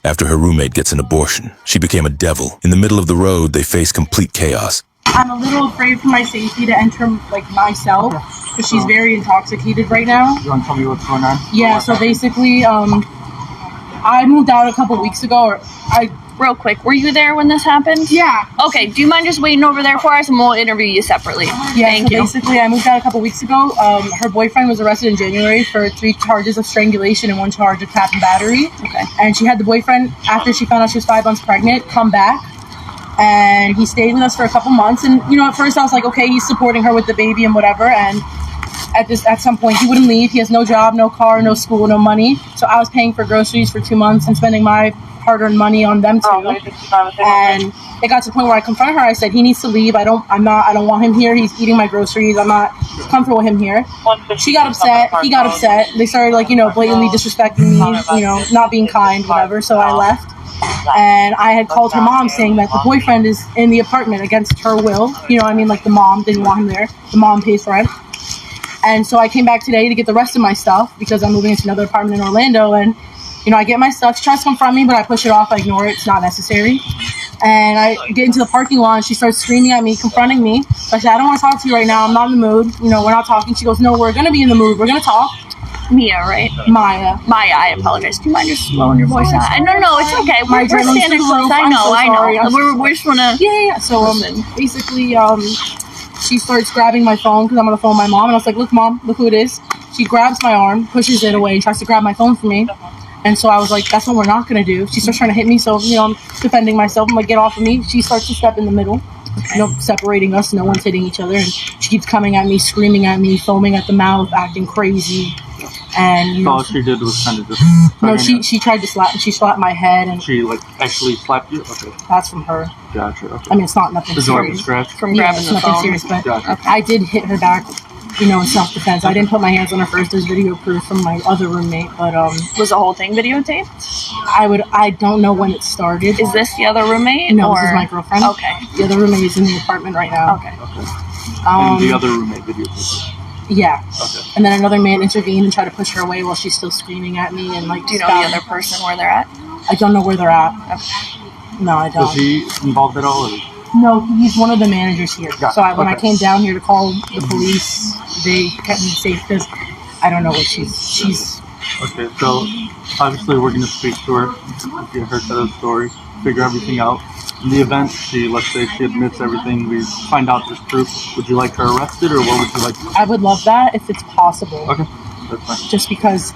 After her roommate gets an abortion, she became a devil. In the middle of the road, they face complete chaos. I'm a little afraid for my safety to enter, like, myself, because she's very intoxicated right now. You want to tell me what's going on? Yeah, so basically, I moved out a couple weeks ago, Real quick, were you there when this happened? Yeah. Okay, do you mind just waiting over there for us and we'll interview you separately? Yeah, Thank you. Basically, I moved out a couple weeks ago. Her boyfriend was arrested in January for 3 charges of strangulation and 1 charge of theft and battery. Okay. And she had the boyfriend, after she found out she was 5 months pregnant, come back. And he stayed with us for a couple months. And, you know, at first I was like, okay, he's supporting her with the baby and whatever. And at some point, he wouldn't leave. He has no job, no car, no school, no money. So I was paying for groceries for 2 months and spending my hard-earned money on them too. And it got to the point where I confronted her. I said, he needs to leave. I don't want him here. He's eating my groceries. I'm not comfortable with him here. She got upset. He got upset. They started, like, you know, blatantly disrespecting me, you know, not being kind, whatever. So I left. And I had called her mom saying that the boyfriend is in the apartment against her will. You know what I mean? Like, the mom didn't want him there. The mom pays rent. And so I came back today to get the rest of my stuff because I'm moving into another apartment in Orlando. And, you know, I get my stuff. She tries to confront me, but I push it off. I ignore it. It's not necessary. And I get into the parking lot, and she starts screaming at me, confronting me. So I said, I don't want to talk to you right now. I'm not in the mood. You know, we're not talking. She goes, no, we're going to be in the mood. We're going to talk. Mia, right? Maya, I apologize. Do you mind just slowing your voice down? No, it's okay. We're standing close. I know. We just want to... Yeah. So, basically, she starts grabbing my phone because I'm on the phone with my mom. And I was like, look, Mom, look who it is. She grabs my arm, pushes it away, and tries to grab my phone from me. And so I was like, that's what we're not going to do. She starts trying to hit me. So, you know, I'm defending myself. I'm like, get off of me. She starts to step in the middle, you know, separating us. No one's hitting each other. And she keeps coming at me, screaming at me, foaming at the mouth, acting crazy. And, you know, all she did was kind of just... No, she tried to slap me. She slapped my head. And she, like, actually slapped you? Okay. That's from her. Gotcha. Okay. I mean, it's not nothing serious. Scratch? From grabbing the phone. Serious, but Gotcha. I did hit her back, you know, in self-defense. I didn't put my hands on her first. There's video proof from my other roommate, but was the whole thing videotaped? I don't know when it started. Is this the other roommate? No, this is my girlfriend. Okay. The other roommate is in the apartment right now. Okay. And the other roommate videotaped? Yeah. Okay. And then another man intervened and tried to push her away while she's still screaming at me and, like, do you know the other person where they're at? I don't know where they're at. Okay. No, I don't. Is he involved at all? Or? No, he's one of the managers here. Gotcha. So when I came down here to call the police, they kept me safe because I don't know what she's... Okay, so obviously we're going to speak to her, get her side of the story, figure everything out. In the event let's say she admits everything, we find out there's proof, would you like her arrested or what would you like? I would love that if it's possible. Okay, that's fine. Just because,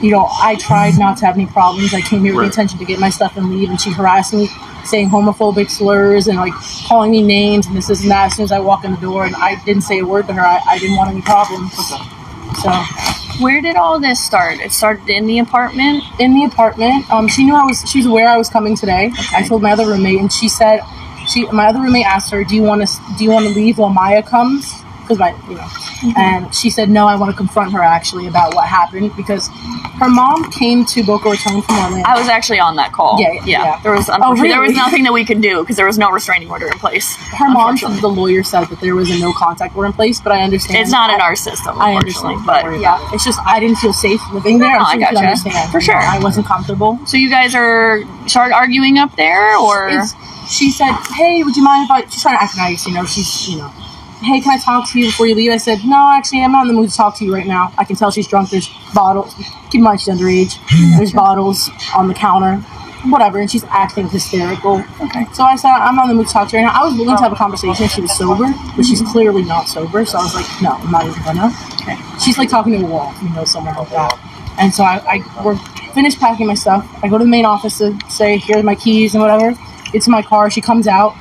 you know, I tried not to have any problems. I came here with the intention to get my stuff and leave, and she harassed me, saying homophobic slurs and, like, calling me names and this and that as soon as I walk in the door, and I didn't say a word to her. I didn't want any problems. Okay. So, where did all this start? It started in the apartment? In the apartment. She was aware I was coming today. Okay. I told my other roommate, and she said, my other roommate asked her, do you want to leave while Maya comes? Because and she said, no, I want to confront her actually about what happened because her mom came to Boca Raton from Orlando. I was actually on that call. Yeah. There was there was nothing that we could do because there was no restraining order in place. Her mom said the lawyer said that there was a no contact order in place, but I understand it's not in our system. I understand, but yeah, it's just I didn't feel safe living there. No, I gotcha. Understand for sure. I wasn't comfortable. So you guys started arguing up there, or she said, "Hey, would you mind if she's trying to act nice? You know, hey, can I talk to you before you leave?" I said, no, actually, I'm not in the mood to talk to you right now. I can tell she's drunk. There's bottles. Keep in mind, she's underage. There's bottles on the counter. Whatever. And she's acting hysterical. Okay. So I said, I'm not in the mood to talk to her right now. I was willing to have a conversation if she was sober, but she's clearly not sober. So I was like, no, I'm not even gonna. Okay. She's like talking to a wall, someone like that. And so we're finished packing my stuff. I go to the main office to say, here's my keys and whatever. It's in my car. She comes out.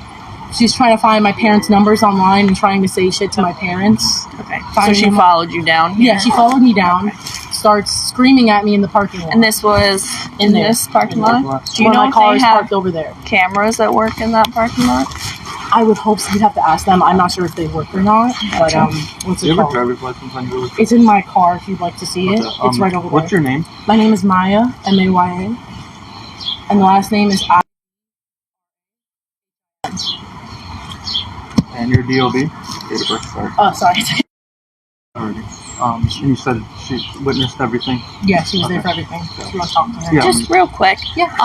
She's trying to find my parents' numbers online and trying to say shit to my parents. Okay. So she followed you down here? Yeah, she followed me down, starts screaming at me in the parking lot. And this was in this parking lot? Do you know my if car they is have parked over there? Cameras that work in that parking lot? I would hope so. You'd have to ask them. I'm not sure if they work or not. But, what's it called? Driver's license on you? It's in my car if you'd like to see it. It's right over there. What's your name? My name is Maya, Maya. And the last name is I. And your DOB? Date of birth, sorry. Oh, sorry. already. And you said she witnessed everything. Yeah, she was there for everything. She wants to talk to her. Yeah. Just real quick. Yeah.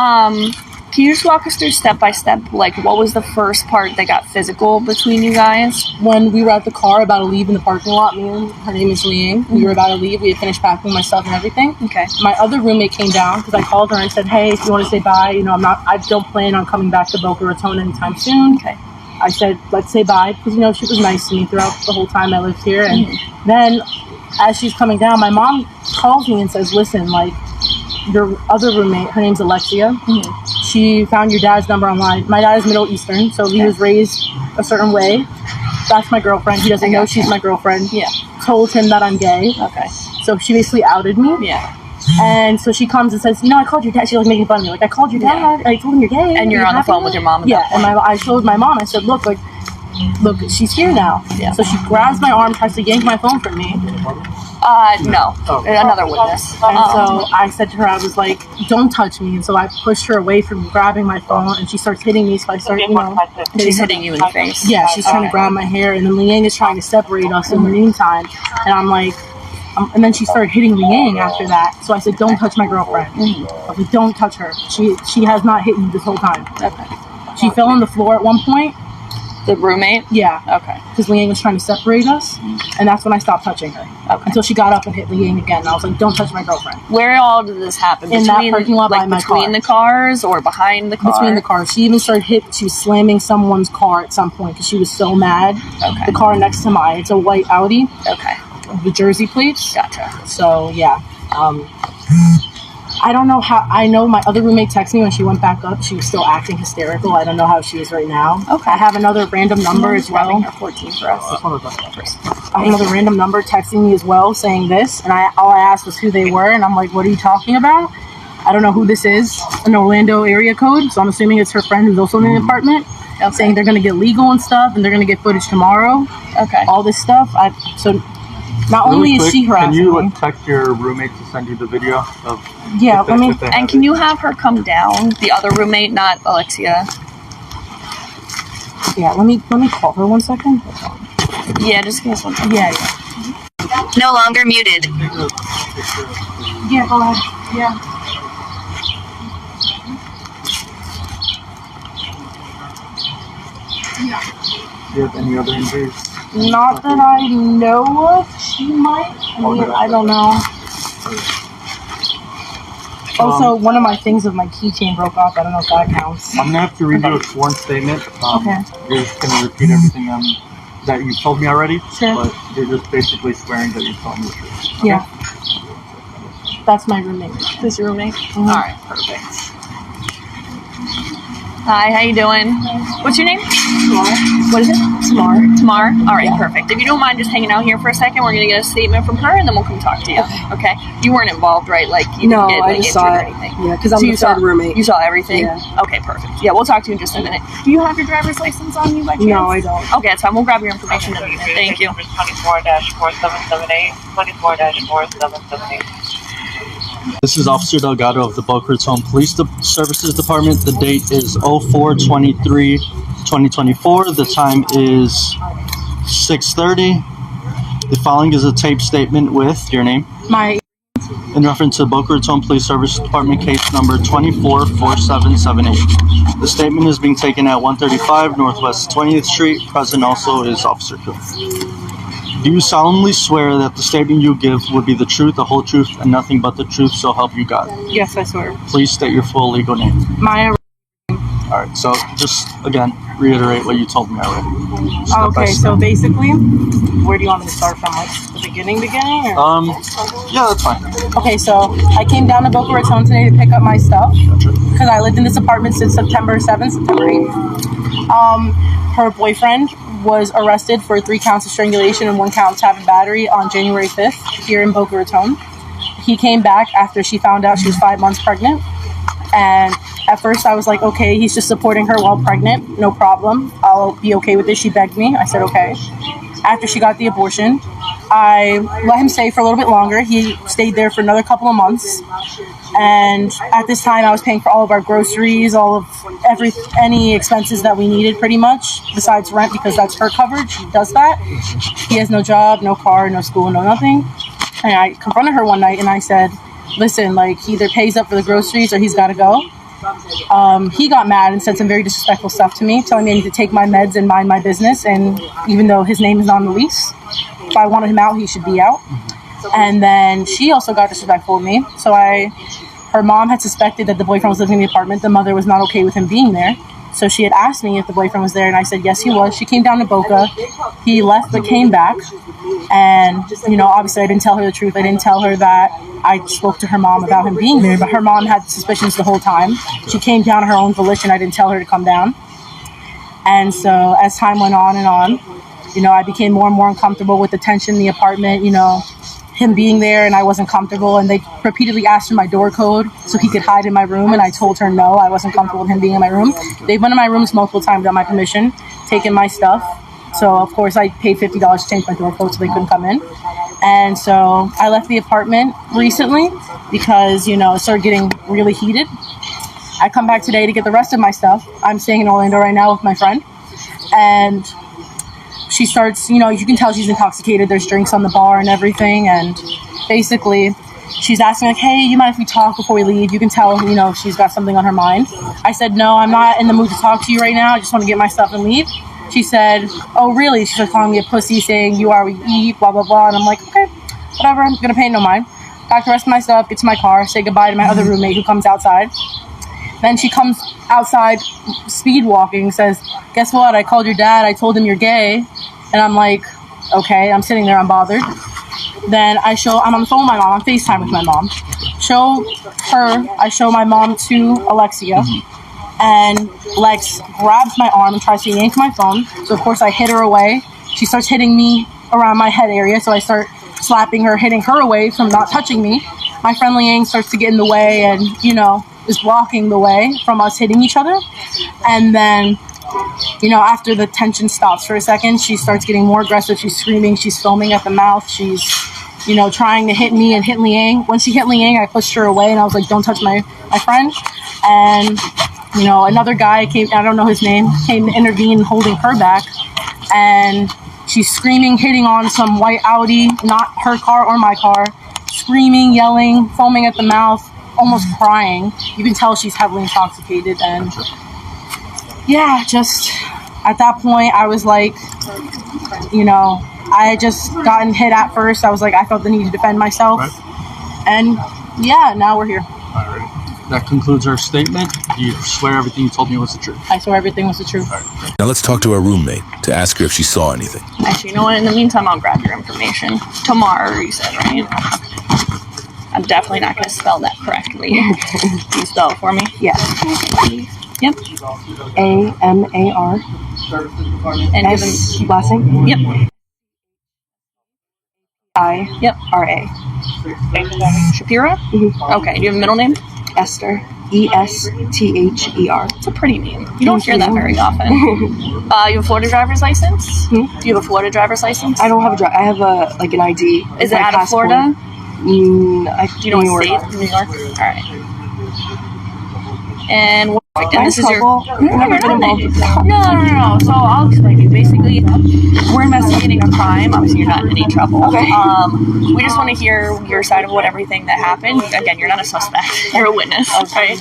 Can you just walk us through step by step? Like, what was the first part that got physical between you guys? When we were at the car about to leave in the parking lot, me and her name is Liang. We were about to leave. We had finished packing my stuff and everything. Okay. My other roommate came down because I called her and said, "Hey, if you want to say bye, I don't plan on coming back to Boca Raton anytime soon." Okay. I said, "Let's say bye," because she was nice to me throughout the whole time I lived here. And then, as she's coming down, my mom calls me and says, "Listen, like, your other roommate, her name's Alexia. She found your dad's number online. My dad is Middle Eastern, so he was raised a certain way. That's my girlfriend. He doesn't know she's my girlfriend. Yeah. Told him that I'm gay. Okay. So she basically outed me. Yeah. And so she comes and says, I called your dad. She's like making fun of me. Like, I called your dad. I told him you're gay. And you're on the phone with your mom. Yeah. And I showed my mom. I said, look, she's here now. Yeah. So she grabs my arm, tries to yank my phone from me. No. Another witness. And so I said to her, I was like, don't touch me. And so I pushed her away from grabbing my phone, and she starts hitting me. So I start, She's hitting you in the face. Yeah, she's trying to grab my hair, and then Liang is trying to separate us in the meantime. And I'm like, and then she started hitting Liang after that. So I said, don't touch my girlfriend. I was like, don't touch her. She has not hit you this whole time. Okay. She fell on the floor at one point. The roommate? Yeah. Okay. Because Liang was trying to separate us, and that's when I stopped touching her. Okay. Until she got up and hit Liang again. And I was like, don't touch my girlfriend. Where all did this happen? In that parking lot by my between car. the cars or behind the car? Between the cars. She even started she was slamming someone's car at some point because she was so mad. Okay. The car next to mine, it's a white Audi. Okay. The Jersey plates. Gotcha. So, yeah. I don't know how. I know my other roommate texted me when she went back up. She was still acting hysterical. I don't know how she is right now. Okay. I have another random number as well. Her 14 for us. I have another random number texting me as well saying this. And all I asked was who they were. And I'm like, what are you talking about? I don't know who this is. An Orlando area code. So I'm assuming it's her friend who's also in the apartment. Okay. Saying they're going to get legal and stuff. And they're going to get footage tomorrow. Okay. All this stuff. So not Really only is quick, she harassing can you me. text your roommate to send you the video of? Yeah, if they- let me. if they have And can it? you have her come down? The other roommate, not Alexia. Yeah, let me call her 1 second. Yeah, just give us 1 second. Yeah. No longer muted. Yeah, go ahead. Yeah. Do you have any other injuries? Not that I know of. She might. I don't know. Also, one of my things of my keychain broke off. I don't know if that counts. I'm gonna have to read you a sworn statement. Okay. You're just gonna repeat everything that you told me already. Sure. But you're just basically swearing that you told me the truth. Okay? Yeah. That's my roommate. This your roommate? Mhm. All right, perfect. Hi, how you doing? What's your name? Tamar. What is it? Tamar. Tamar? All right, perfect. If you don't mind just hanging out here for a second, we're going to get a statement from her, and then we'll come talk to you. Okay? You weren't involved, right? Like, you No, didn't get I like, just injured saw or it. anything? Yeah, because I'm So the you saw third roommate. You saw everything? Yeah. Okay, perfect. Yeah, we'll talk to you in just a minute. Do you have your driver's license on you by chance? No, I don't. Okay, that's fine. We'll grab your information in a minute. Thank you. 24-4778, 24-4778. This is Officer Delgado of the Boca Raton Police Services Department. The date is 04/23/2024. The time is 6:30. The following is a tape statement with your name My. in reference to Boca Raton Police Service Department case number 244778. The statement is being taken at 135 Northwest 20th Street. Present also is Officer Cook. Do you solemnly swear that the statement you give would be the truth, the whole truth, and nothing but the truth, so help you God? Yes, I swear. Please state your full legal name. Maya. Alright, so just, again, reiterate what you told me already. Step by Okay, step. so basically, where do you want me to start from? Like the beginning? Or? Yeah, that's fine. Okay, so I came down to Boca Raton today to pick up my stuff because I lived in this apartment since September 7th, September 8th. Her boyfriend was arrested for 3 counts of strangulation and 1 count of tap and battery on January 5th here in Boca Raton. He came back after she found out she was 5 months pregnant. And at first I was like, okay, he's just supporting her while pregnant. No problem. I'll be okay with this. She begged me. I said, okay. After she got the abortion, I let him stay for a little bit longer. He stayed there for another couple of months. And at this time, I was paying for all of our groceries, any expenses that we needed pretty much, besides rent, because that's her coverage. He does that. He has no job, no car, no school, no nothing. And I confronted her one night and I said, listen, like, he either pays up for the groceries or he's got to go. He got mad and said some very disrespectful stuff to me, telling me I need to take my meds and mind my business. And even though his name is not on the lease, if I wanted him out, he should be out. And then she also got disrespectful with me. So her mom had suspected that the boyfriend was living in the apartment. The mother was not okay with him being there. So she had asked me if the boyfriend was there, and I said, yes, he was. She came down to Boca. He left but came back. And, obviously I didn't tell her the truth. I didn't tell her that I spoke to her mom about him being there, but her mom had suspicions the whole time. She came down on her own volition. I didn't tell her to come down. And so as time went on and on, I became more and more uncomfortable with the tension in the apartment, him being there, and I wasn't comfortable. And they repeatedly asked for my door code so he could hide in my room, and I told her no, I wasn't comfortable with him being in my room. They've been in my rooms multiple times without my permission, taken my stuff. So of course I paid $50 to change my door code so they couldn't come in. And so I left the apartment recently because, it started getting really heated. I come back today to get the rest of my stuff. I'm staying in Orlando right now with my friend, and she starts, you can tell she's intoxicated. There's drinks on the bar and everything. And basically she's asking like, hey, you mind if we talk before we leave? You can tell, she's got something on her mind. I said, no, I'm not in the mood to talk to you right now. I just want to get my stuff and leave. She said, oh, really? She started calling me a pussy, saying, you are, we eat, blah, blah, blah. And I'm like, okay, whatever. I'm going to pay no mind. Pack the rest of my stuff, get to my car, say goodbye to my other roommate who comes outside. Then she comes outside speed walking, says, guess what? I called your dad. I told him you're gay. And I'm like, okay. I'm sitting there, I'm bothered. Then I'm on the phone with my mom, on FaceTime with my mom. I show my mom to Alexia. And Lex grabs my arm and tries to yank my phone. So of course I hit her away. She starts hitting me around my head area. So I start slapping her, hitting her away from not touching me. My friend Liang starts to get in the way and, is blocking the way from us hitting each other. And then, after the tension stops for a second, she starts getting more aggressive. She's screaming. She's foaming at the mouth. She's, trying to hit me and hit Liang. When she hit Liang, I pushed her away and I was like, don't touch my friend. And, another guy came, I don't know his name, came to intervene, holding her back. And she's screaming, hitting on some white Audi, not her car or my car, screaming, yelling, foaming at the mouth, almost crying. You can tell she's heavily intoxicated. And yeah, just at that point, I was like, I had just gotten hit at first. I was like, I felt the need to defend myself. Right. And yeah, now we're here. All right. That concludes our statement. You swear everything you told me was the truth? I swear everything was the truth. Now let's talk to our roommate to ask her if she saw anything. Actually, you know what? In the meantime, I'll grab your information. Tomorrow, you said, right? I'm definitely not going to spell that correctly. Can you spell it for me? Yeah. Yep. AMAR. And S last name? Yep. Yep. IRA. Shapiro? Mm-hmm. Okay. Do you have a middle name? Esther. ESTHER. It's a pretty name. You don't hear that very often. You have a Florida driver's license? Hmm? Do you have a Florida driver's license? I don't have I have an ID. Is it out of Florida? Do you know New York? New York? All right. And this is your... I've never been involved with that. No. So I'll explain to you. Basically, we're investigating a crime. Obviously, you're not in any trouble. Okay. We just want to hear your side of everything that happened. Again, you're not a suspect. You're a witness. Okay.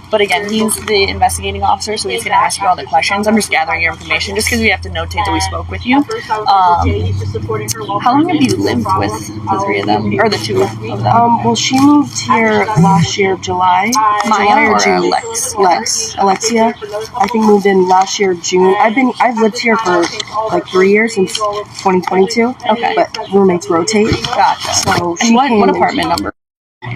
But again, he's the investigating officer, so he's going to ask you all the questions. I'm just gathering your information just because we have to notate that we spoke with you. How long have you lived with the three of them? Or the two of them? Well, she moved here last year of July. Maya or June. Alexia, I think moved in last year of June. I've lived here for like 3 years, since 2022. Okay. But roommates rotate. Gotcha. So and what apartment number?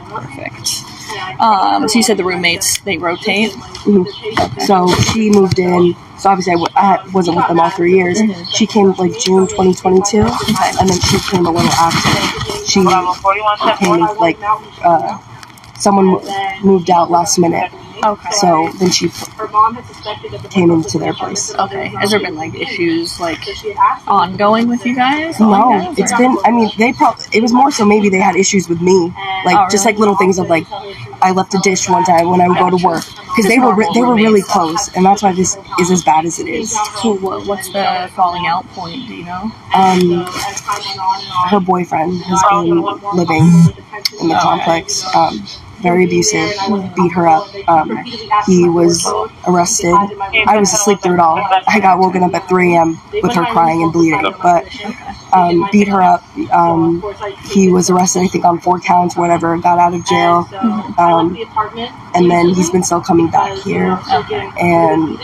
Perfect. So you said the roommates, they rotate? Mm-hmm. Okay. So she moved in. So obviously I wasn't with them all 3 years. Mm-hmm. She came like June 2022, and then she came a little after. She came like someone moved out last minute. Okay. So then she came into their place. Okay. Has there been like issues like ongoing with you guys? No, it's been. I mean, it was more so maybe they had issues with me, like just like little things of like I left a dish one time when I would go to work because they were really close, and that's why this is as bad as it is. So what's the falling out point? Do you know? Her boyfriend has been living in the complex. Very abusive, beat her up. He was arrested. I was asleep through it all. I got woken up at 3 a.m. with her crying and bleeding, but beat her up. He was arrested, I think, on 4 counts, whatever, got out of jail. And then he's been still coming back here. And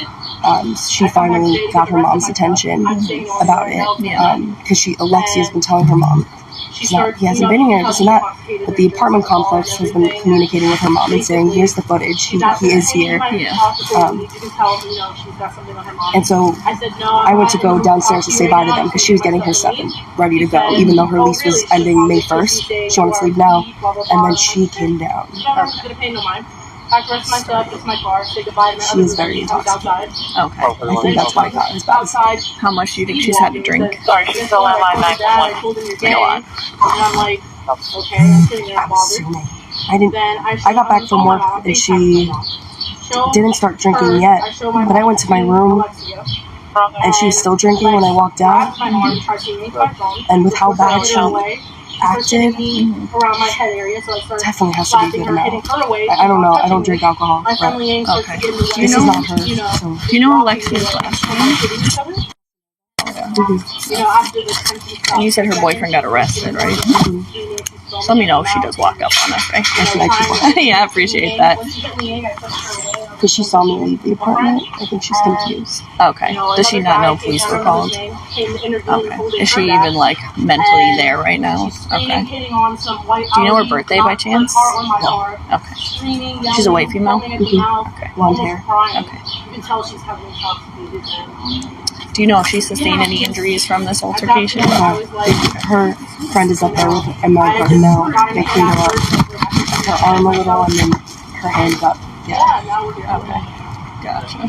she finally got her mom's attention about it. Because Alexia's been telling her mom, he hasn't been here, this and that. But the apartment complex has been communicating with her mom and saying, here's the footage, he is here. And so I went to go downstairs to say bye to them because she was getting her stuff ready to go, even though her lease was ending May 1st. She wanted to leave now. And then she came down. She is very intoxicated. Okay. I think that's why I got as bad. How much do you think she's had to drink? Sorry, she's still on line 911. You know what? I got back from work and she didn't start drinking yet, but I went to my room and she was still drinking when I walked out. And with how bad she acted, definitely has to be a good amount. I don't know. I don't drink alcohol. But Okay. this is not her. So. Do you know Alexia's last name? And you said her boyfriend got arrested, right? So let me know if she does walk up on us, right? Yeah, I appreciate that. Because she saw me leave the apartment. I think she's confused. Okay. Does she not know police were called? Okay. Is she even like mentally there right now? Okay. Do you know her birthday by chance? No. Okay. She's a white female? Mm-hmm. Okay. Blonde hair. Okay. Do you know if she sustained any injuries from this altercation? Her friend is up there in my apartment now. They cleaned her up. Her arm a little and then her hand got. Yeah. Okay. Gotcha.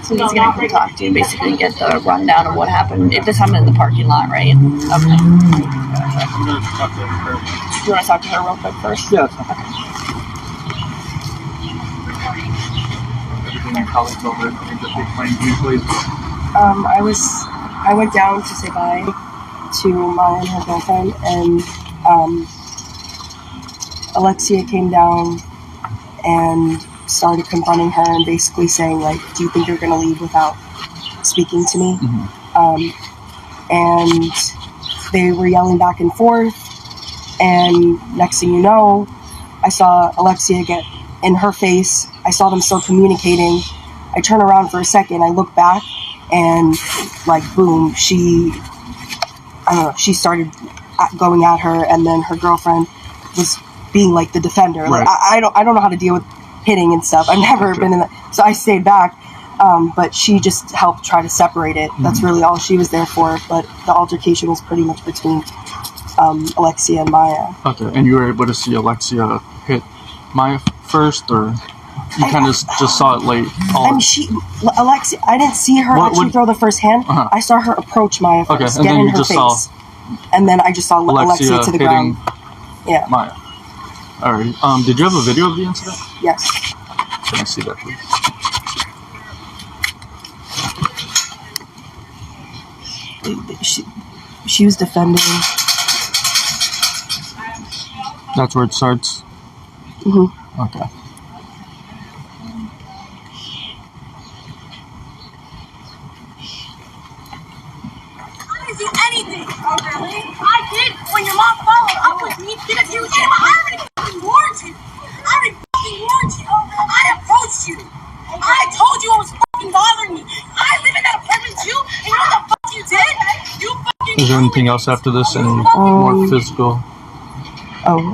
So he's gonna come talk to you, basically get the rundown of what happened. If this happened in the parking lot, right? Okay. Gotcha. You want to talk to her real quick first? Yeah. I went down to say bye to Maya and her girlfriend, and Alexia came down and started confronting her and basically saying, like, do you think you're going to leave without speaking to me? Mm-hmm. And they were yelling back and forth, and next thing you know, I saw Alexia get in her face. I saw them still communicating. I turn around for a second, I look back, and like boom, she started going at her, and then her girlfriend was being like the defender. Right. Like I don't know how to deal with hitting and stuff. I've never been in that, so I stayed back. But she just helped try to separate it. Mm-hmm. That's really all she was there for. But the altercation was pretty much between Alexia and Maya. Okay, and you were able to see Alexia hit Maya first, or you kind of just saw it late? Alexia, I didn't see her actually throw the first hand. Uh-huh. I saw her approach Maya first, get in her face, and then I just saw Alexia to the ground. Yeah, Maya. All right. Did you have a video of the incident? Yes. Can I see that, please? She was defending. That's where it starts? Mm-hmm. Okay. I didn't do anything. Oh, really? I did when your mom followed up with me because you was in my. I already fucking warned you. I approached you. I told you what was fucking bothering me. I live in that apartment too, and you know what the fuck you did? You fucking. Is there anything else after this? Any more physical? Okay.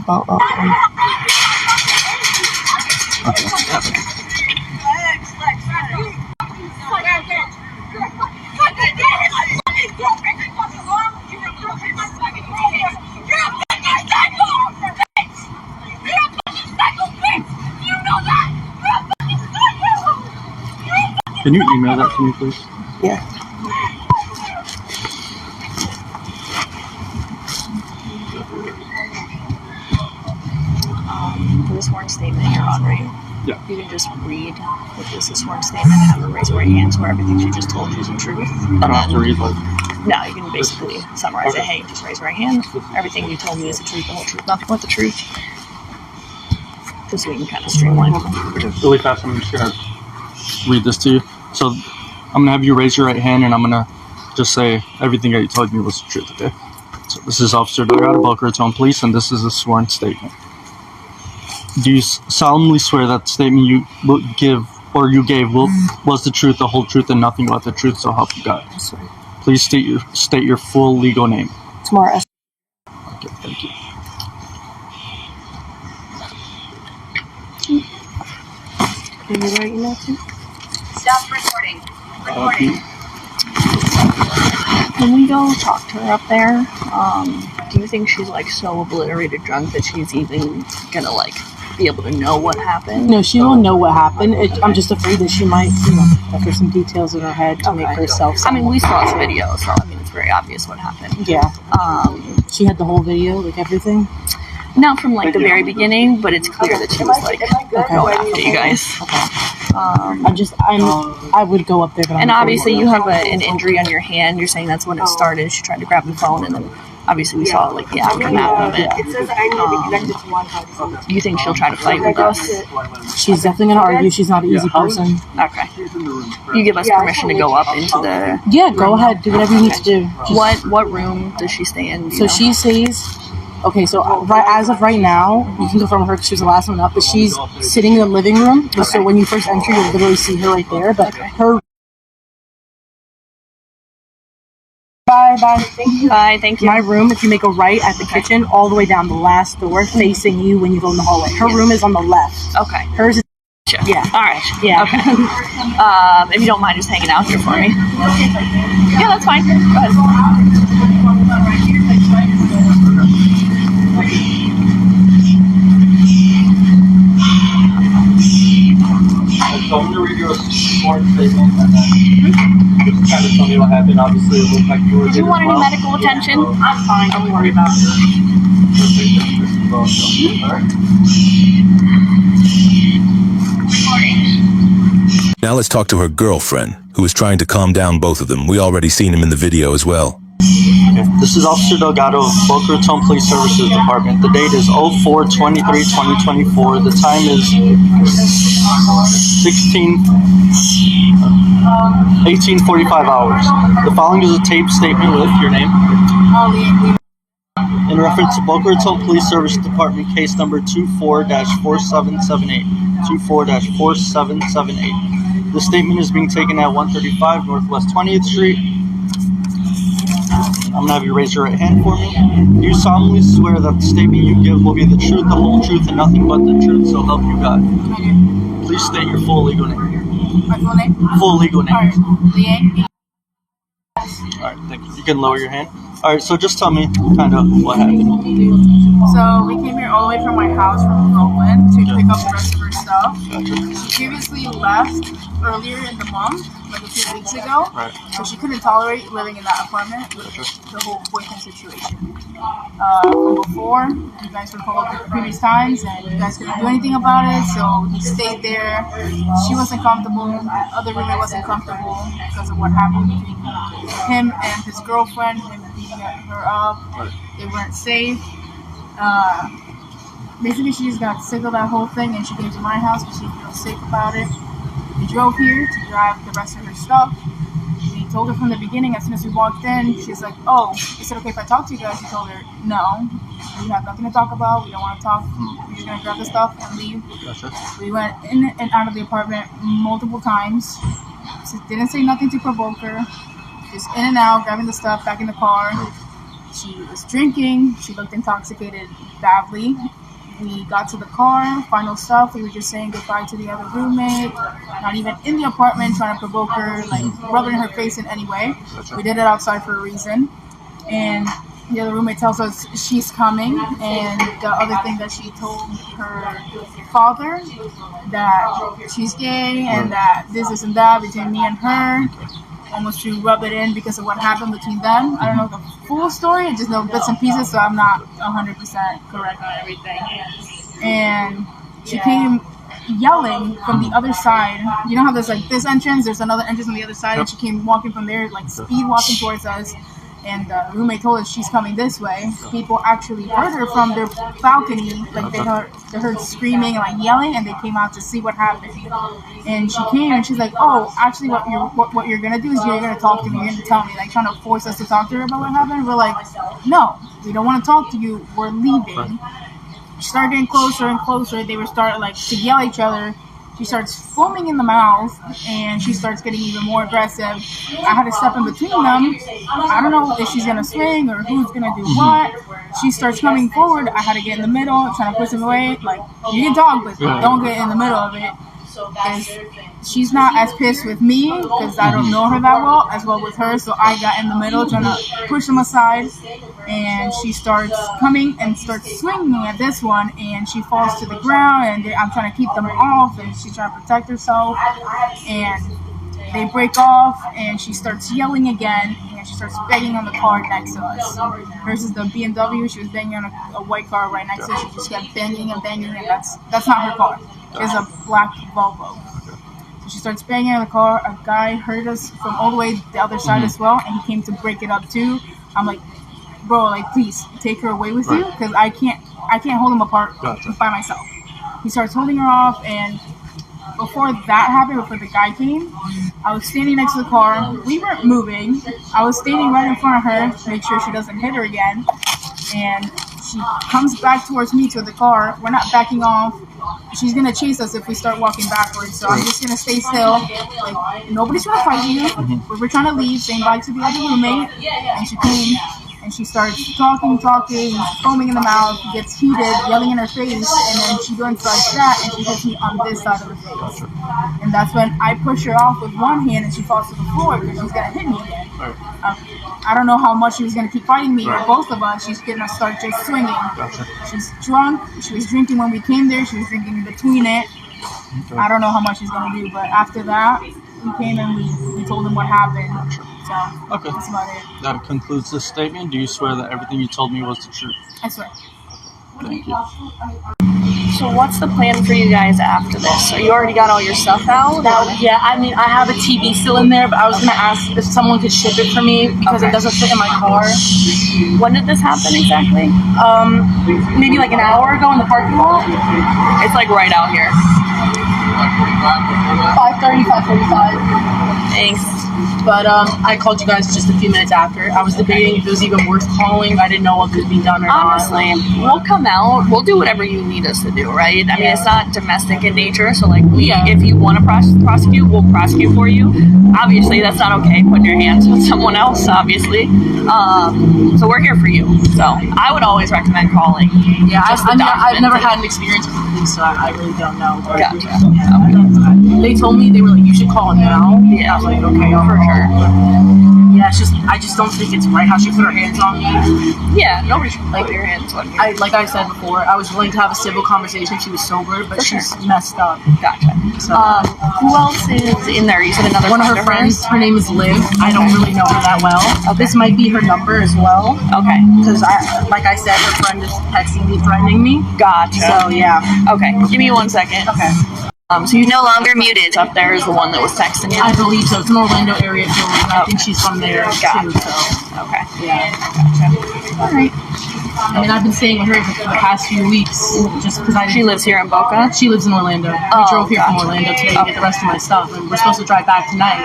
Can you email that to me, please? Yeah. For the sworn statement, you're on, right? Yeah. You can just read what is the sworn statement and have her raise her right hand so everything she just told you is the truth. I don't have to read like. No, you can basically summarize it. Hey, just raise your right hand. Everything you told me is the truth, the whole truth, nothing but the truth. Just so we can kind of streamline. Really fast, I'm just gonna read this to you. So I'm gonna have you raise your right hand, and I'm gonna just say everything that you told me was the truth. Okay. So this is Officer Delgado, Boca Raton Police, and this is a sworn statement. Do you solemnly swear that the statement you will give or you gave was the truth, the whole truth, and nothing but the truth? So help you God. Please state your full legal name. Tomorrow. Okay, thank you. Can you write email too? Stop recording. Recording. When we go talk to her up there, do you think she's like so obliterated drunk that she's even gonna like be able to know what happened? No, she will know what happened. I'm just afraid that she might, have some details in her head to make herself. I mean, we saw the video, so I mean, it's very obvious what happened. Yeah. She had the whole video, like everything. Not from like the very beginning, but it's clear that she was like going after you guys. I would go up there, but and obviously you have an injury on your hand. You're saying that's when it started. She tried to grab the phone, and then obviously we saw like the aftermath of it. You think she'll try to fight with us? She's definitely gonna argue. She's not an easy person. Okay. You give us permission to go up into the. Yeah, go ahead. Do whatever you need to do. What room does she stay in? So she stays. Okay, so as of right now, you can confirm her because she was the last one up, but she's sitting in the living room. Okay. So when you first enter, you'll literally see her right there. But her. Bye. Bye, thank you. My room, if you make a right at the kitchen, all the way down the last door, facing you when you go in the hallway. Her room is on the left. Okay. Hers is. Yeah. All right. Yeah. Okay. If you don't mind just hanging out here for me. Yeah, that's fine. Go ahead. So I'm going to read you a sworn statement and then just kind of tell me what happened. Obviously, it looked like you were. Did you want any medical attention? I'm fine. Don't worry about it. Now let's talk to her girlfriend, who is trying to calm down both of them. We already seen him in the video as well. Okay. This is Officer Delgado of Boca Raton Police Services Department. The date is 04/23/2024. The time is 18:45 hours. The following is a tape statement with your name. In reference to Boca Raton Police Service Department case number 24-4778. 24-4778. The statement is being taken at 135 Northwest 20th Street. I'm going to have you raise your right hand for me. Do you solemnly swear that the statement you give will be the truth, the whole truth, and nothing but the truth, so help you God? I do. Please state your full legal name. My full name? Full legal name. Alright. Leanne. Alright, thank you. You can lower your hand. Alright, so just tell me kind of what happened. So we came here all the way from my house from Brooklyn to pick up the rest of her stuff. Gotcha. She previously left earlier in the month, like a few weeks ago. Right. So she couldn't tolerate living in that apartment with the whole boyfriend situation. From before, you guys were called the previous times and you guys couldn't do anything about it, so he stayed there. She wasn't comfortable, the other roommate wasn't comfortable because of what happened between him and his girlfriend, him beating her up. They weren't safe. Basically, she just got sick of that whole thing and she came to my house because she feels safe about it. We drove here to grab the rest of her stuff. We told her from the beginning, as soon as we walked in, she's like, oh, is it okay if I talk to you guys? We told her, no, we have nothing to talk about. We don't want to talk. We're just going to grab the stuff and leave. Gotcha. We went in and out of the apartment multiple times. She didn't say nothing to provoke her. Just in and out, grabbing the stuff, back in the car. She was drinking. She looked intoxicated badly. We got to the car, final stuff. We were just saying goodbye to the other roommate. Not even in the apartment, trying to provoke her, like rubbing her face in any way. We did it outside for a reason. And the other roommate tells us she's coming, and the other thing that she told her father, that she's gay and that this and that between me and her, almost to rub it in because of what happened between them. I don't know the full story, I just know bits and pieces, so I'm not 100% correct on everything. And she came yelling from the other side. You know how there's like this entrance, there's another entrance on the other side, and she came walking from there, like speed walking towards us. And the roommate told us she's coming this way. People actually heard her from their balcony, like they heard screaming and like yelling, and they came out to see what happened. And she came and she's like, "Oh, actually, what you're gonna do is you're gonna talk to me. You're gonna tell me," like trying to force us to talk to her about what happened. We're like, "No, we don't want to talk to you. We're leaving." She started getting closer and closer. They were starting like to yell at each other. She starts foaming in the mouth, and she starts getting even more aggressive. I had to step in between them. I don't know if she's going to swing or who's going to do what. She starts coming forward. I had to get in the middle, trying to push him away. Like, you can talk, but don't get in the middle of it. And she's not as pissed with me, because I don't know her that well, as well with her. So I got in the middle, trying to push them aside. And she starts coming and starts swinging at this one, and she falls to the ground, and I'm trying to keep them off, and she's trying to protect herself, and they break off, and she starts yelling again, and she starts banging on the car next to us. Hers is the BMW. She was banging on a white car right next to her. She just kept banging and banging, and that's not her car. It's a black Volvo. So she starts banging on the car. A guy heard us from all the way the other side as well, and he came to break it up too. I'm like, "Bro, like, please take her away with you, because I can't hold them apart by myself." He starts holding her off, and before that happened, before the guy came, I was standing next to the car. We weren't moving. I was standing right in front of her to make sure she doesn't hit her again, and she comes back towards me to the car. We're not backing off. She's gonna chase us if we start walking backwards, so I'm just gonna stay still. Like, nobody's trying to fight you. We're trying to leave, saying bye to the other roommate, and she came. And she starts talking, foaming in the mouth, gets heated, yelling in her face, and then she goes like that, and she hits me on this side of the face. And that's when I push her off with one hand, and she falls to the floor because she's gonna hit me again. I don't know how much she was gonna keep fighting me, or both of us. She's gonna start just swinging. She's drunk. She was drinking when we came there. She was drinking in between it. I don't know how much she's gonna do, but after that, we came and we told him what happened. So that's about it. That concludes this statement. Do you swear that everything you told me was the truth? I swear. Thank you. So what's the plan for you guys after this? So you already got all your stuff out? Yeah, I mean, I have a TV still in there, but I was going to ask if someone could ship it for me because it doesn't fit in my car. When did this happen exactly? Maybe like an hour ago in the parking lot. It's like right out here. 5:30, 5:45. Thanks. But I called you guys just a few minutes after. I was debating if it was even worth calling. I didn't know what could be done or Honestly, we'll come out. We'll do whatever you need us to do, right? I mean, it's not domestic in nature, so like if you want to prosecute, we'll prosecute for you. Obviously, that's not okay. Putting your hands with someone else, obviously. So we're here for you. So I would always recommend calling. Yeah, I've never had an experience with the police, so I really don't know. But, Gotcha. they told me, they were like, "You should call now." Yeah. I was like, "Okay, I'll For call." sure. Yeah, it's just I just don't think it's right how she put her hands on me. Yeah, nobody should put your hands on you. Like I said before, I was willing to have a civil conversation. She was sober, but she's messed up. Gotcha. So, Who else is in there? You said another one of her friends. Her name is Liv. I don't really know her that well. This might be her number as well. Okay. Because like I said, her friend is texting me, threatening me. Gotcha. So yeah. Okay. Give me 1 second. Okay. So you're no longer muted. Up there is the one that was texting you. I believe so. It's an Orlando area too. I think she's from there Gotcha. too. So Okay. yeah. All right. I mean, I've been staying with her for the past few weeks, just because She lives here in Boca. She lives in Orlando. We drove here from Orlando today to get the rest of my stuff, and we're supposed to drive back tonight.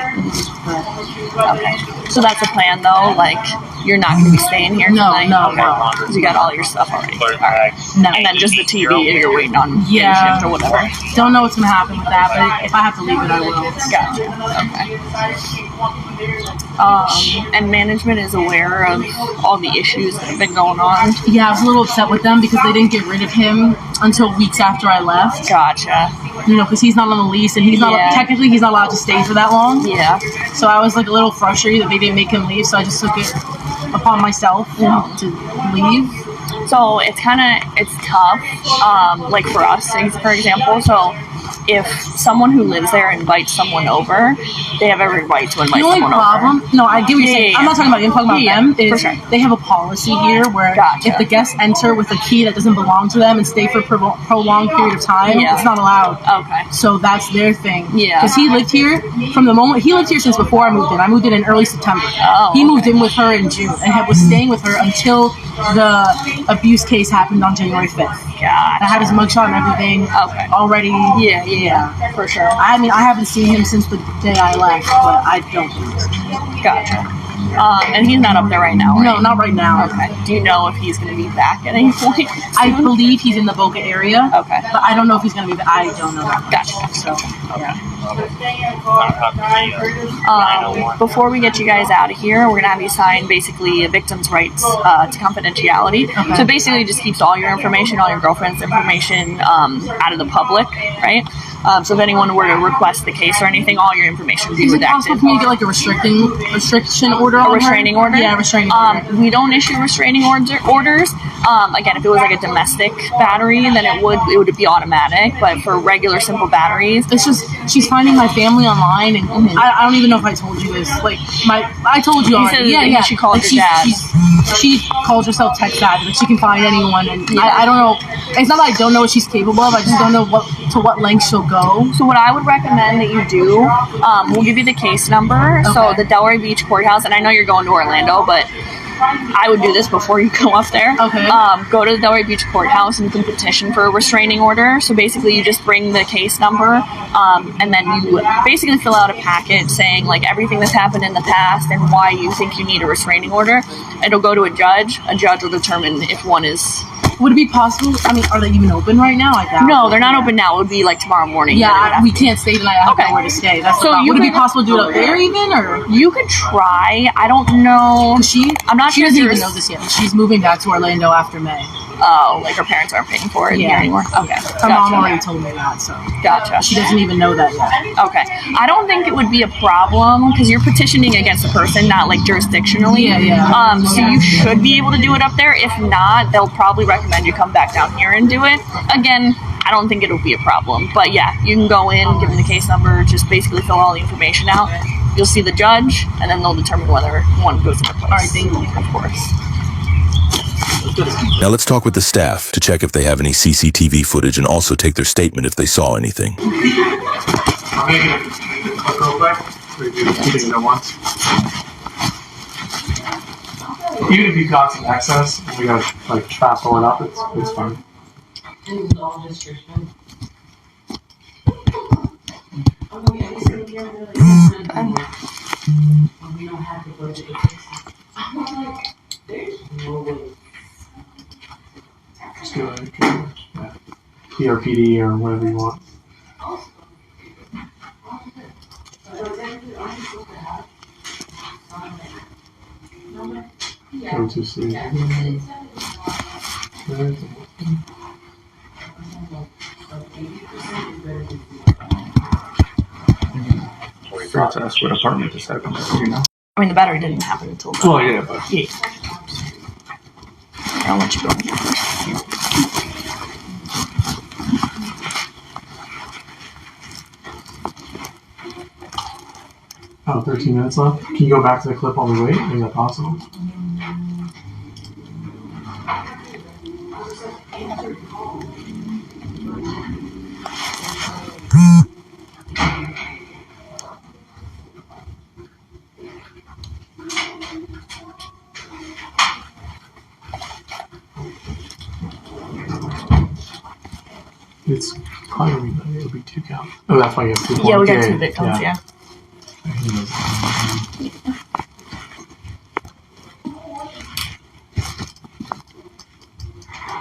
Okay. So that's the plan, though. Like you're not going to be staying here tonight. No. Because you got all your stuff already. All right. No. And then just the TV you're waiting on day Yeah. shift or whatever. Don't know what's gonna happen with that, but if I have to leave it, I will. Gotcha. Okay. And management is aware of all the issues that have been going on. Yeah, I was a little upset with them because they didn't get rid of him until weeks after I left. Gotcha. You know, because he's not on the lease and he's not technically he's not allowed to stay for that long. Yeah. So I was like a little frustrated that they didn't make him leave. So I just took it upon myself to leave. So it's tough, like for us, for example. So if someone who lives there invites someone over, they have every right to invite The only someone problem, over. no, I get what you're saying. I'm not talking about you. I'm talking about them. for Is sure. they have a policy here where Gotcha. if the guests enter with a key that doesn't belong to them and stay for a prolonged period of time, Yeah. it's not allowed. Okay. So that's their thing. Yeah. Because he lived here from the moment he lived here since before I moved in. I moved in early September. Oh, He moved in with her in June and was staying with her until the abuse case happened on January 5th. I had his mugshot and everything Okay. already. Yeah, for sure. I mean, I haven't seen him since the day I left, but I don't think so. Gotcha. And he's not up there right now, right? No, not right now. Okay. Do you know if he's going to be back at any point? I believe he's in the Boca area. Okay. But I don't know if he's going to be. I don't know that. Gotcha. So, yeah. Before we get you guys out of here, we're going to have you sign basically a victim's rights to confidentiality. Okay. So basically, it just keeps all your information, all your girlfriend's information out of the public, right? So if anyone were to request the case or anything, all your information would be Is it possible redacted. for me to get like a restriction order? A on her? restraining order? Yeah, restraining order. We don't issue restraining orders. Again, if it was like a domestic battery, then it would be automatic. But for regular simple batteries, It's just she's finding my family online, and I don't even know if I told you this. Like I told you already. said that she called Like, your dad. She calls herself tech savvy. Like she can find anyone, and I don't know. It's not that I don't know what she's capable of. I just don't know to what lengths she'll go. So what I would recommend that you do, we'll give you the case number. So Okay. the Delray Beach Courthouse, and I know you're going to Orlando, but I would do this before you go up there. Okay. Go to the Delray Beach Courthouse and you can petition for a restraining order. So basically you just bring the case number and then you basically fill out a packet saying like everything that's happened in the past and why you think you need a restraining order. It'll go to a judge. A judge will determine if one is... Would it be possible? I mean, are they even open right now? I doubt. No, they're not open now. It would be like tomorrow morning. Yeah, we can't stay tonight. I have Okay. nowhere to stay. That's So the problem. you Would it be could- possible to do it up there even, or You could try. I don't know. I'm not She sure. doesn't if even there's- know this yet. She's moving back to Orlando after May. Oh, like her parents aren't paying for it Yeah. here anymore. Okay, Her mom already told me that, so Gotcha. she doesn't even know that yet. Okay, I don't think it would be a problem because you're petitioning against a person, not like jurisdictionally. Yeah. So you should be able to do it up there. If not, they'll probably recommend you come back down here and do it. Again, I don't think it'll be a problem. But yeah, you can go in, give them the case number, just basically fill all the information out. You'll see the judge, and then they'll determine whether one goes into place. All right, thank you. Of course. Now let's talk with the staff to check if they have any CCTV footage and also take their statement if they saw anything. I'm gonna get a quick real quick. We do 2 things at once. Even if you've got some excess, and we gotta like fast forward up, it's fine. Just do it. Yeah. PRPD or whatever you want. Go to sleep. Forgot to ask what apartment this happened to, you know? I mean, the battery didn't happen until. Well, yeah, but Yeah. I'll let you go in here first. oh, 13 minutes left. Can you go back to the clip while we wait? Is that possible? It's probably it'll be 2 count. Oh, that's why you have 2 Yeah, we got points. 2 victims, yeah.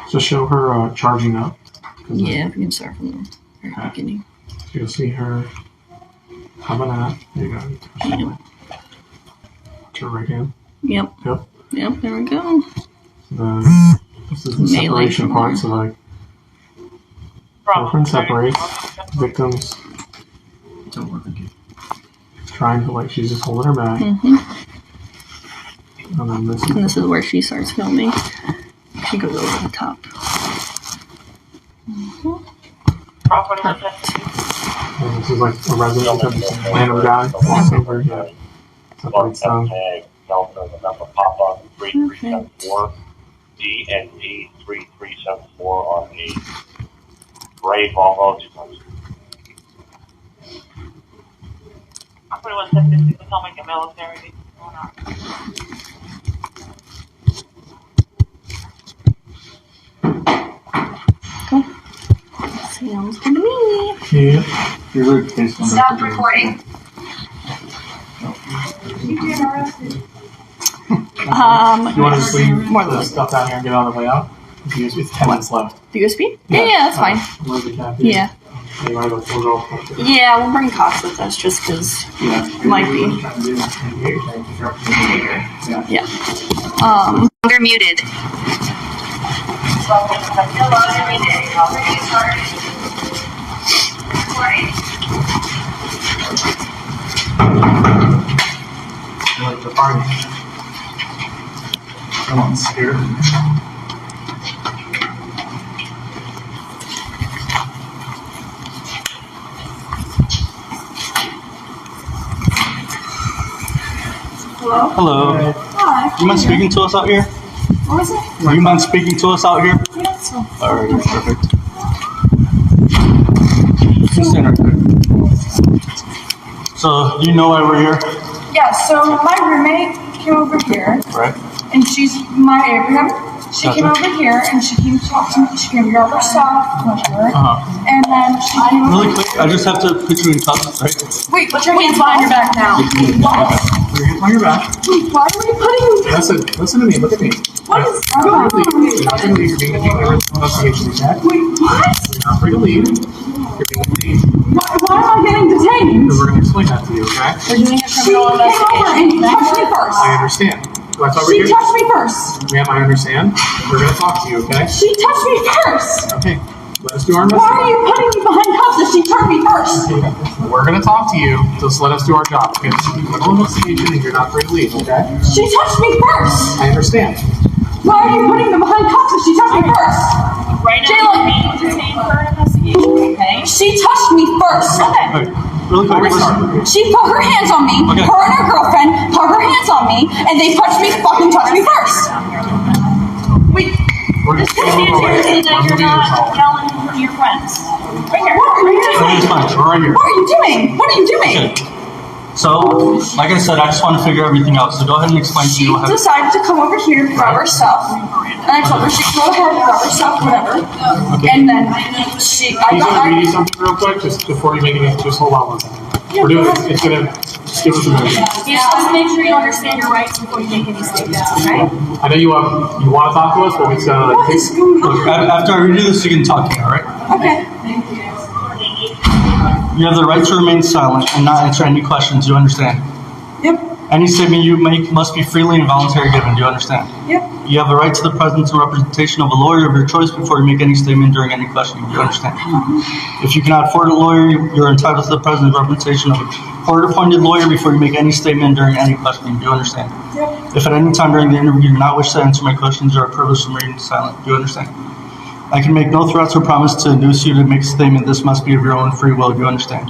So show her charging up. 'Cause Yeah, we can start from the very beginning. You'll see her having that. There you go. To her right hand. Yep. Yep. Yep, there we go. Then this is the Melee separation from part. there. So like, girlfriend separates, victims trying to like she's just holding her back. Mm-hmm. And then this. And this is where she starts filming. She goes over the top. Perfect. And this is like a resident of this random guy. Over here. Stuff like stuff. Delta November Papa 3374, DNP 3374 on a gray Volvo 200. I'm pretty much set this people tell me military. Going on. Cool. Sounds good to me. Yeah. Here's a case number. Stop recording. You want to just leave more than the likely. stuff down here and get on the way out? It's 10 minutes left. The USB? Yeah, that's fine. Where's the cafe? Yeah. You want to go full Yeah, we'll bring cops with us just because might be. Yeah. You're muted. No longer muted. Already started. Recording. Like the party. Someone's scared. Hello. Hi. You mind speaking to us out here? What was it? Do you mind speaking to us out here? Yeah, so. Alright, perfect. Just stand right there. So, you know why we're here? Yeah, so my roommate came over here, Right. and she's my Abraham. She came over here, and she came to talk to me. She came to grab her stuff, whatever. And then she came over. Really quick, I just have to put you in cuffs, right? Wait, put your hands behind your back now. Put your hands on your back. Wait, why are you putting? Listen to me. Look at me. What is going on? You're being a investigation, okay? Wait, what? You're not free to leave. You're being detained. Why am I getting detained? We're going to explain that to you, okay? We're doing a criminal investigation. She touched me first. I understand. That's why She we're here. touched me first. Ma'am, I understand. We're going to talk to you, okay? She touched me first. Okay. Let us do our Why are investigation. you putting me behind cuffs if she turned me first? We're going to talk to you. Just let us do our job. Okay? This is a criminal investigation and you're not free to leave, okay? She touched me first. I understand. Why are you putting me behind cuffs if she touched me first? Right now, Jayla, we're being detained for an investigation, okay? she touched me first. Alright, really quick, listen. She put her hands on me. Okay. Her and her girlfriend put her hands on me, and they touched me first. Wait, We're just Just that you're not yelling at your friends. Right here. what are you doing? It's fine, we're right here. What are you doing? What are you doing? Okay. So, like I said, I just want to figure everything out. So go ahead and explain to She me what happened. decided to come over here, grab her stuff, and I told her she could go ahead, grab her stuff, whatever. And then she, I He's got, gonna read you something real quick, just before you make it. Just hold on one second. We're doing it. It's gonna just give us a minute. You're supposed to make sure you understand your rights before you make any statements, okay? I know you want to talk to us, but it's what is going Look, on? after I redo this, you can talk to me, alright? Okay. You have the right to remain silent and not answer any questions, do you understand? Yep. Any statement you make must be freely and voluntarily given, do you understand? Yep. You have the right to the presence and representation of a lawyer of your choice before you make any statement during any questioning, do you understand? If you cannot afford a lawyer, you're entitled to the presence and representation of a court-appointed lawyer before you make any statement during any questioning, do you understand? Yep. If at any time during the interview you do not wish to answer my questions, you are privileged to remain silent, do you understand? I can make no threats or promise to induce you to make a statement. This must be of your own free will. Do you understand?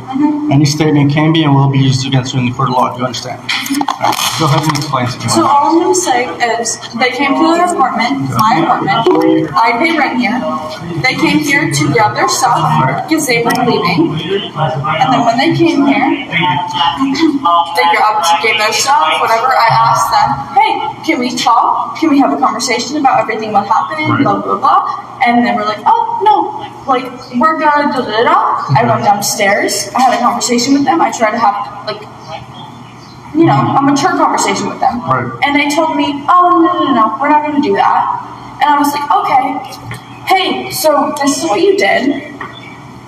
Any statement can be and will be used against you in the court of law. Do you understand? All right, go ahead and explain to me. So all I'm going to say is they came to their apartment, my apartment. I pay rent here. They came here to grab their stuff because they were leaving. And then when they came here, they gave their stuff, whatever. I asked them, hey, can we talk? Can we have a conversation about everything that happened? Blah, blah, blah. And they were like, oh, no, like, we're gonna da-da-da. I went downstairs. I had a conversation with them. I tried to have, like, you know, a mature conversation with them. Right. And they told me, oh, no, we're not going to do that. And I was like, okay, hey, so this is what you did.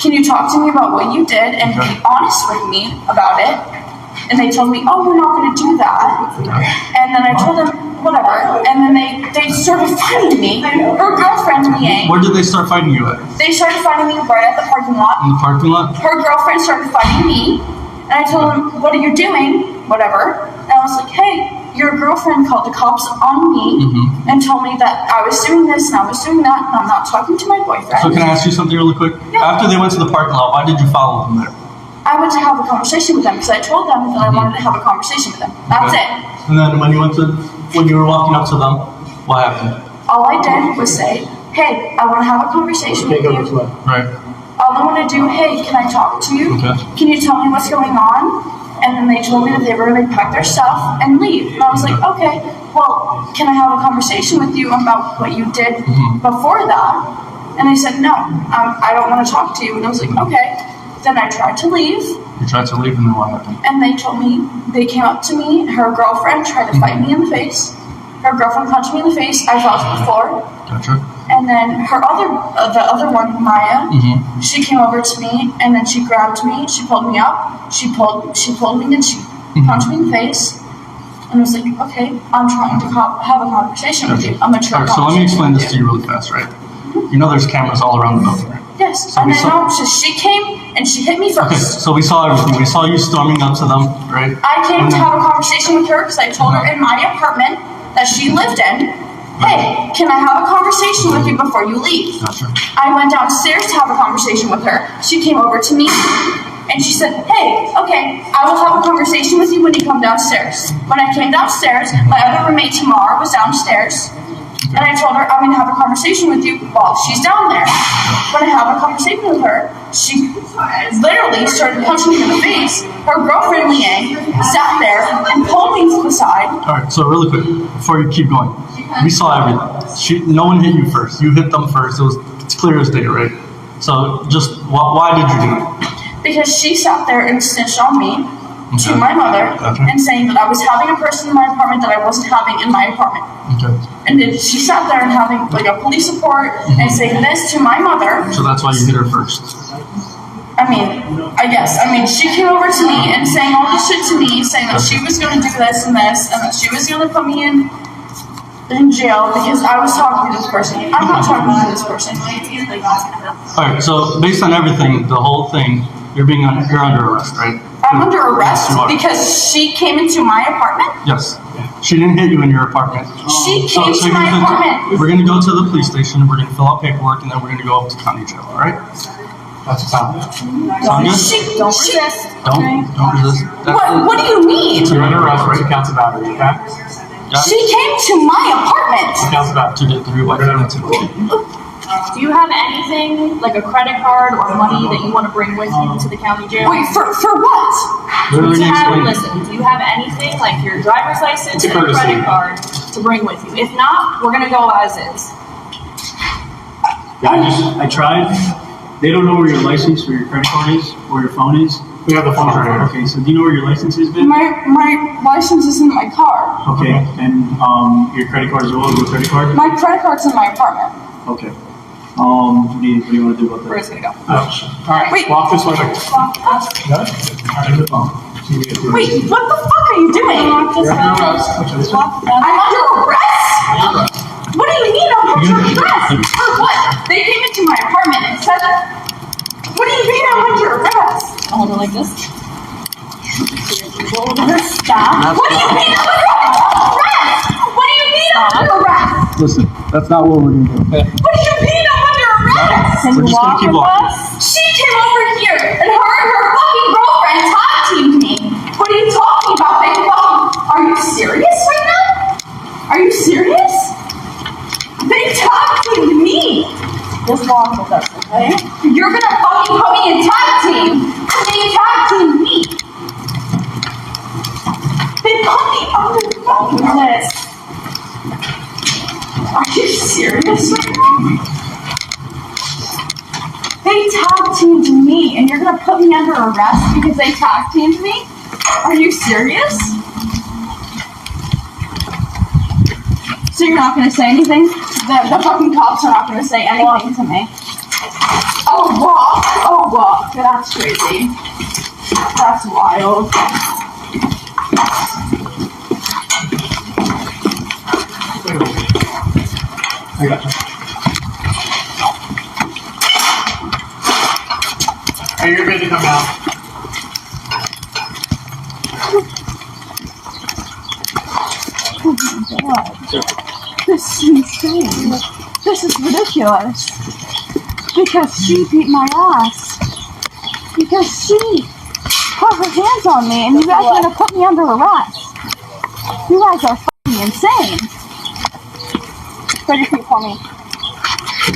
Can you talk to me about what you did and be honest with me about it? And they told me, oh, we're not going to do that. And then I told them, whatever. And then they started fighting me. Her girlfriend, Liang, Where did they start fighting you at? they started fighting me right at the parking lot. In the parking lot? Her girlfriend started fighting me, and I told him, what are you doing? Whatever. And I I was like, hey, your girlfriend called the cops on me and told me that I was doing this and I was doing that and I'm not talking to my boyfriend. So can I ask you something really quick? Yeah. After they went to the parking lot, why did you follow them there? I went to have a conversation with them because I told them that I wanted to have a conversation with them. That's Okay. it. And then when you were walking up to them, what happened? All I did was say, hey, I want to have a conversation with you. Right. All I want to do, hey, can I talk to you? Okay. Can you tell me what's going on? And then they told me that they were going to pack their stuff and leave. And I was like, okay, well, can I have a conversation with you about what you did before that? And they said, no, I don't want to talk to you. And I was like, okay. Then I tried to leave. You tried to leave and then what happened? And they told me, they came up to me, her girlfriend tried to fight me in the face. Her girlfriend punched me in the face. I fell to the floor. Gotcha. And then the other one, Maya, she came over to me and then she grabbed me. She pulled me up. She pulled me and she punched me in the face. And I was like, okay, I'm trying to have a conversation with you. I'm a mature. So let me explain this to you really fast, right? You know there's cameras all around the building, right? Yes. So and we then saw- she came and she hit me first. Okay, so we saw everything. We saw you storming up to them, right? I came And to then- have a conversation with her because I told her in my apartment that she lived in, hey, can I have a conversation with you before you leave? Gotcha. I went downstairs to have a conversation with her. She came over to me and she said, hey, okay, I will have a conversation with you when you come downstairs. When I came downstairs, my other roommate Tamar was downstairs. And I told her, I'm going to have a conversation with you while she's down there. When I have a conversation with her, she literally started punching me in the face. Her girlfriend, Leanne, sat there and pulled me to the side. All right, so really quick, before you keep going, we saw everything. No one hit you first. You hit them first. It's clear as day, right? So just why did you do it? Because she sat there and snitched on me to my mother and saying that I was having a person in my apartment that I wasn't having in my apartment. Okay. And then she sat there and having like a police report and saying this to my mother. So that's why you hit her first. I mean, she came over to me and saying all this shit to me, saying that she was going to do this and this, and that she was going to put me in jail because I was talking to this person. I'm not talking to this person. All right, so based on everything, the whole thing, you're under arrest, right? I'm under arrest Yes, you are. because she came into my apartment. Yes. She didn't hit you in your apartment. She came to my apartment. We're going to go to the police station, we're going to fill out paperwork, and then we're going to go up to county jail, all right? That's what's happening. Sound good? Don't resist. Don't resist. What do you mean? You're under arrest for 2 counts of battery, okay? Got She it? came to my apartment. 2 counts of battery. 2 to 3 white minutes. Do you have anything like a credit card or money that you want to bring with you to the county jail? Wait, for what? Literally explain it. Listen, do you have anything like your driver's license It's a and a courtesy. credit card to bring with you? If not, we're gonna go as is. Yeah, I tried. They don't know where your license or your credit card is or your phone is. We have the phones right here. Okay, so do you know where your license is, Ben? My license is in my car. Okay, and your credit card as well, your credit card? My credit card's in my apartment. Okay. What do you want to do about We're that? just gonna go. All right, Wait. walk this way. Wait, what the fuck are you doing? I'm under arrest? What do you mean I'm under arrest? For what? They came into my apartment and said, what do you mean I'm under arrest? I'll hold it like this. Stop. What do you mean I'm under arrest? What do you mean I'm under arrest? Listen, that's not what we're going to do. What do you mean I'm under arrest? We're just going to keep walking. She came over here and her fucking girlfriend tag teamed me. What are you talking about, big fucking? Are you serious right now? Are you serious? They tag teamed me. Just walk with us, okay? You're gonna fucking put me in tag team. They tag teamed me. They put me under the fucking list. Are you serious right now? They tag teamed me, and you're gonna put me under arrest because they tag teamed me? Are you serious? So you're not gonna say anything? The fucking cops are not gonna say anything to me. Oh, walk. Oh, walk. That's crazy. That's wild. I got you. Hey, you're good to come out. is insane. This is ridiculous. Because she beat my ass. Because she put her hands on me, and you guys are gonna put me under arrest. You guys are fucking insane. Spread your feet for me.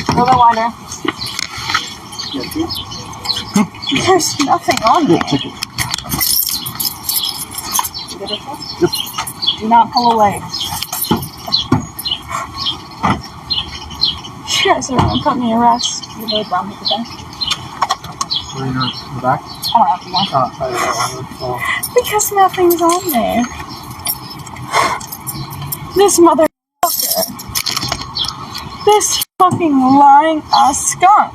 A little bit wider. There's nothing on me. Do not pull away. You guys are gonna put me in arrest. You really brought me to that. Where are yours? In the back? I don't have to watch Oh, I don't know. because nothing's on there. This motherfucker. This fucking lying ass skunk.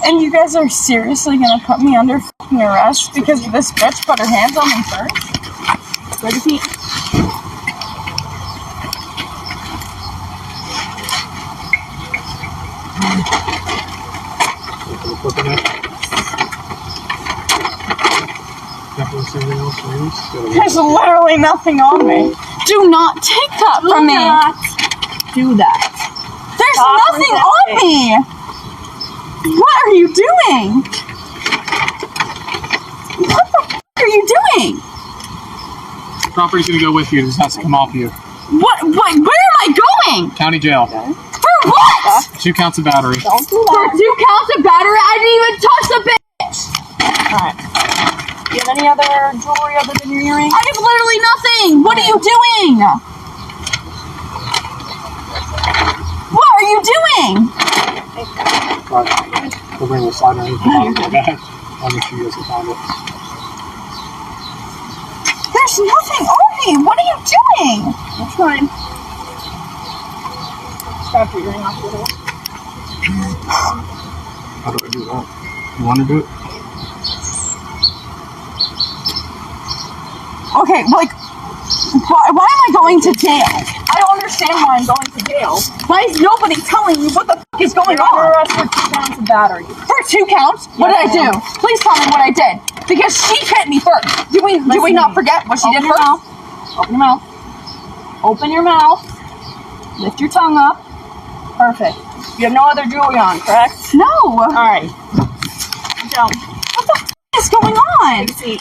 And you guys are seriously gonna put me under fucking arrest because this bitch put her hands on me first? Spread your feet. There's literally nothing on me. Do not take that from me. Do that. There's Stop nothing on me. What are you doing? What the f*** are you doing? Property's gonna go with you. This has to come off you. What? Where am I going? County jail. For what? 2 counts of battery. Don't do that. For 2 counts of battery? I didn't even touch the bitch. Alright. Do you have any other jewelry other than your earring? I have literally nothing. What are you doing? What are you doing? We'll bring the slide underneath the bottom of the bag. I'll make sure you guys can find it. There's nothing on me. What are you doing? That's fine. Stop your earring off the hole. How do I do that? You want to do it? Okay, like, why am I going to jail? I don't understand why I'm going to jail. Why is nobody telling me what the f*** is going on? You're under arrest for 2 counts of battery. For 2 counts? What did I do? Please tell me what I did. Because she hit me first. Do we not forget what she did first? Open your mouth. Open your mouth. Lift your tongue up. Perfect. You have no other jewelry on, correct? No. All right. Don't. What the f*** is going on? Take a seat.